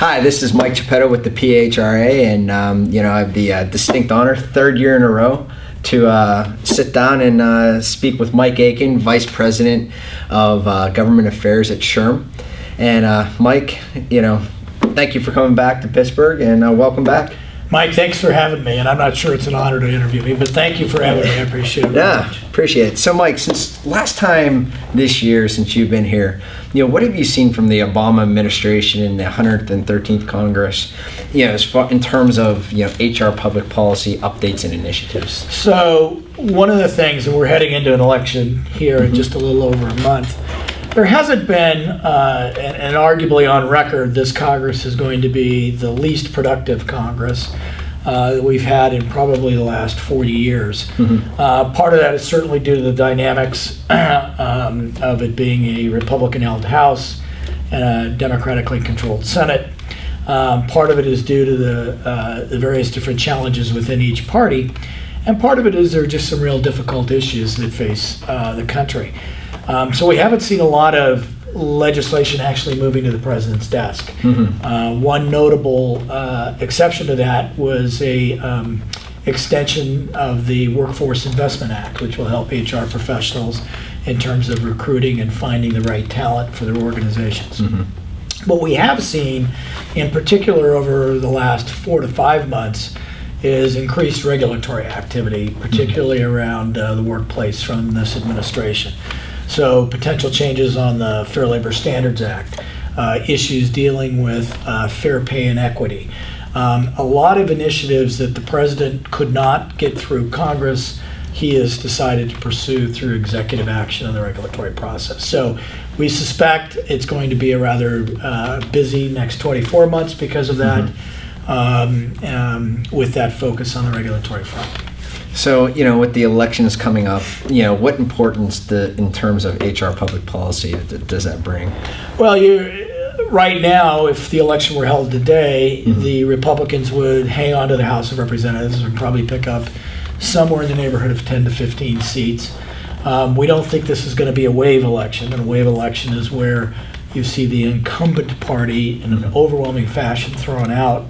Hi, this is Mike Geppetto with the PHRA, and I have the distinct honor, third year in a row, to sit down and speak with Mike Aitken, Vice President of Government Affairs at SHRM. And Mike, thank you for coming back to Pittsburgh, and welcome back. Mike, thanks for having me, and I'm not sure it's an honor to interview me, but thank you for having me. I appreciate it very much. Appreciate it. So, Mike, since last time this year, since you've been here, what have you seen from the Obama administration in the 113th Congress, as far in terms of HR public policy updates and initiatives? So, one of the things, and we're heading into an election here in just a little over a month. There hasn't been, and arguably on record, this Congress is going to be the least productive Congress that we've had in probably the last 40 years. Part of that is certainly due to the dynamics of it being a Republican-held House and a democratically controlled Senate. Part of it is due to the various different challenges within each party. And part of it is there are just some real difficult issues that face the country. So we haven't seen a lot of legislation actually moving to the president's desk. One notable exception to that was a extension of the Workforce Investment Act, which will help HR professionals in terms of recruiting and finding the right talent for their organizations. What we have seen, in particular over the last 4 to 5 months, is increased regulatory activity, particularly around the workplace from this administration. So potential changes on the Fair Labor Standards Act, issues dealing with fair pay and equity. A lot of initiatives that the president could not get through Congress, he has decided to pursue through executive action in the regulatory process. So we suspect it's going to be a rather busy next 24 months because of that, with that focus on the regulatory front. So, with the elections coming up, what importance in terms of HR public policy does that bring? Well, right now, if the election were held today, the Republicans would hang on to the House of Representatives and probably pick up somewhere in the neighborhood of 10 to 15 seats. We don't think this is going to be a wave election, and a wave election is where you see the incumbent party in an overwhelming fashion thrown out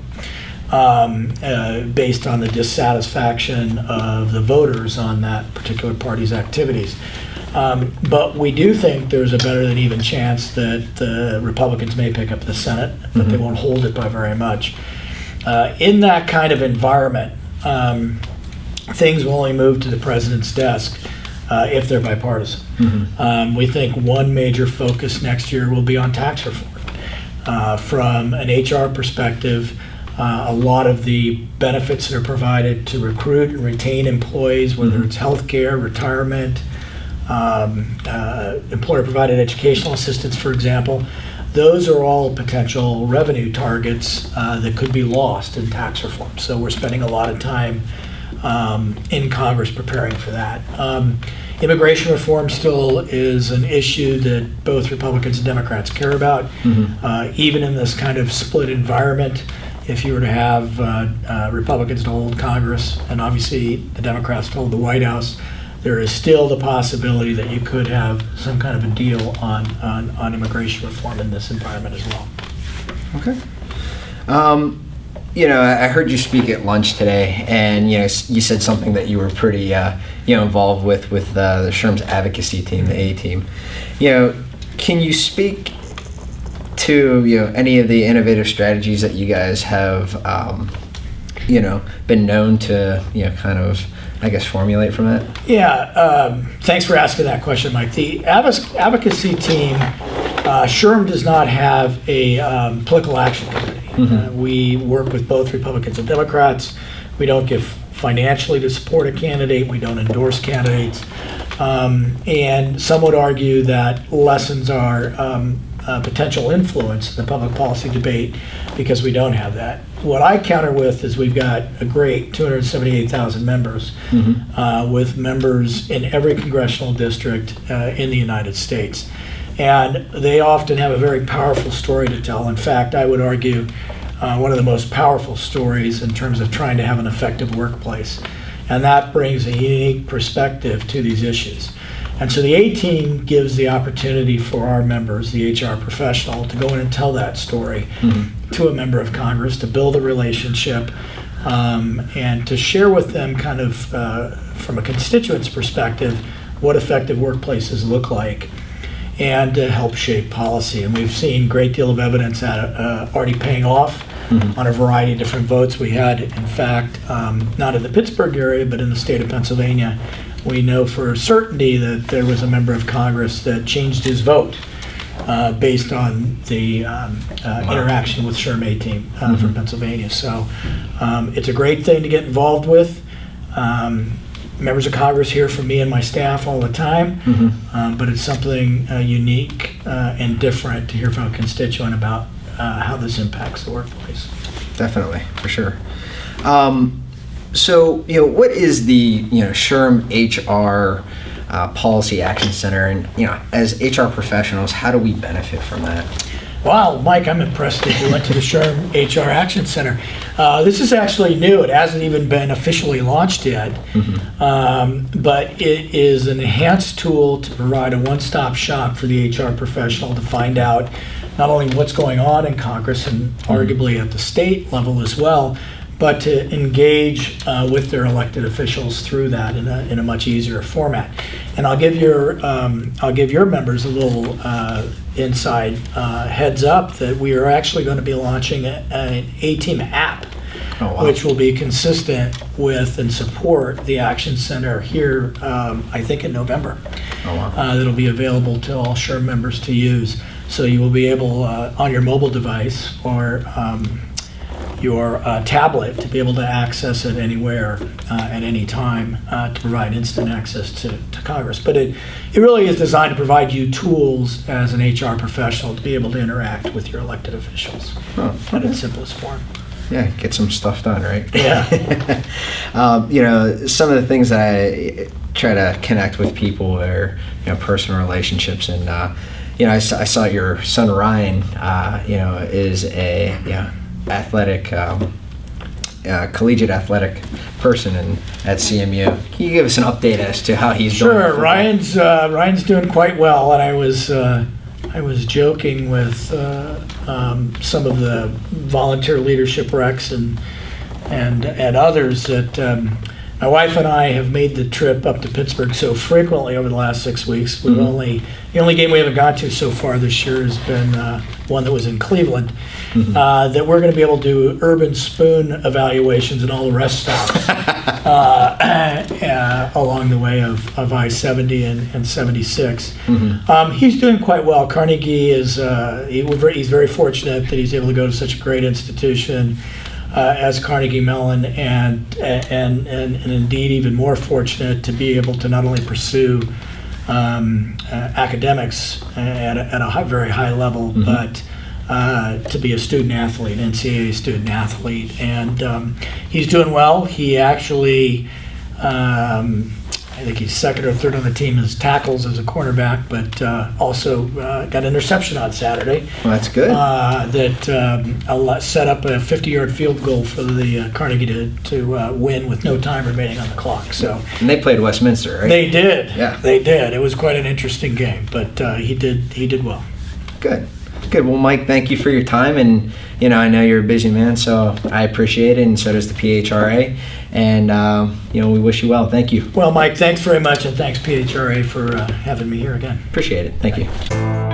based on the dissatisfaction of the voters on that particular party's activities. But we do think there's a better than even chance that the Republicans may pick up the Senate, but they won't hold it by very much. In that kind of environment, things will only move to the president's desk if they're bipartisan. We think one major focus next year will be on tax reform. From an HR perspective, a lot of the benefits that are provided to recruit and retain employees, whether it's health care, retirement, employer-provided educational assistance, for example, those are all potential revenue targets that could be lost in tax reform. So we're spending a lot of time in Congress preparing for that. Immigration reform still is an issue that both Republicans and Democrats care about. Even in this kind of split environment, if you were to have Republicans to hold Congress and obviously the Democrats to hold the White House, there is still the possibility that you could have some kind of a deal on immigration reform in this environment as well. Okay. I heard you speak at lunch today, and you said something that you were pretty involved with the SHRM's advocacy team, the A team. Can you speak to any of the innovative strategies that you guys have been known to kind of formulate from that? Yeah, thanks for asking that question, Mike. The advocacy team, SHRM does not have a political action committee. We work with both Republicans and Democrats. We don't give financially to support a candidate. We don't endorse candidates. And some would argue that lessens our potential influence in the public policy debate because we don't have that. What I counter with is we've got a great 278,000 members with members in every congressional district in the United States. And they often have a very powerful story to tell. In fact, I would argue one of the most powerful stories in terms of trying to have an effective workplace. And that brings a unique perspective to these issues. And so the A team gives the opportunity for our members, the HR professional, to go in and tell that story to a member of Congress, to build a relationship, and to share with them kind of from a constituent's perspective what effective workplaces look like, and to help shape policy. And we've seen a great deal of evidence that already paying off on a variety of different votes. We had, in fact, not in the Pittsburgh area, but in the state of Pennsylvania, we know for certainty that there was a member of Congress that changed his vote based on the interaction with SHRM A team from Pennsylvania. So it's a great thing to get involved with. Members of Congress hear from me and my staff all the time, but it's something unique and different to hear from a constituent about how this impacts the workplace. Definitely, for sure. So, what is the SHRM HR Policy Action Center, and as HR professionals, how do we benefit from that? Wow, Mike, I'm impressed that you went to the SHRM HR Action Center. This is actually new. It hasn't even been officially launched yet, but it is an enhanced tool to provide a one-stop shop for the HR professional to find out not only what's going on in Congress and arguably at the state level as well, but to engage with their elected officials through that in a much easier format. And I'll give your members a little inside heads up that we are actually going to be launching an A-Team app, which will be consistent with and support the Action Center here, I think in November. That'll be available to all SHRM members to use. So you will be able, on your mobile device or your tablet, to be able to access it anywhere at any time to provide instant access to Congress. But it really is designed to provide you tools as an HR professional to be able to interact with your elected officials at its simplest form. Yeah, get some stuff done, right? Yeah. Some of the things that I try to connect with people are, personal relationships, and I saw your son Ryan, is a athletic, collegiate athletic person at CMU. Can you give us an update as to how he's doing? Sure, Ryan's doing quite well, and I was joking with some of the volunteer leadership recs and others that my wife and I have made the trip up to Pittsburgh so frequently over the last 6 weeks. The only game we haven't gone to so far this year has been one that was in Cleveland. That we're going to be able to do urban spoon evaluations and all the rest stops along the way of I-70 and 76. He's doing quite well. Carnegie is he's very fortunate that he's able to go to such a great institution as Carnegie Mellon, and indeed even more fortunate to be able to not only pursue academics at a very high level, but to be a student athlete, NCAA student athlete. And he's doing well. He actually, I think he's second or third on the team as tackles as a cornerback, but also got an interception on Saturday. Well, that's good. That set up a 50-yard field goal for the Carnegie to win with no time remaining on the clock. So. And they played Westminster, right? They did. Yeah. They did. It was quite an interesting game, but he did well. Good. Well, Mike, thank you for your time, and I know you're a busy man, so I appreciate it, and so does the PHRA, and we wish you well. Thank you. Well, Mike, thanks very much, and thanks PHRA for having me here again. Appreciate it. Thank you.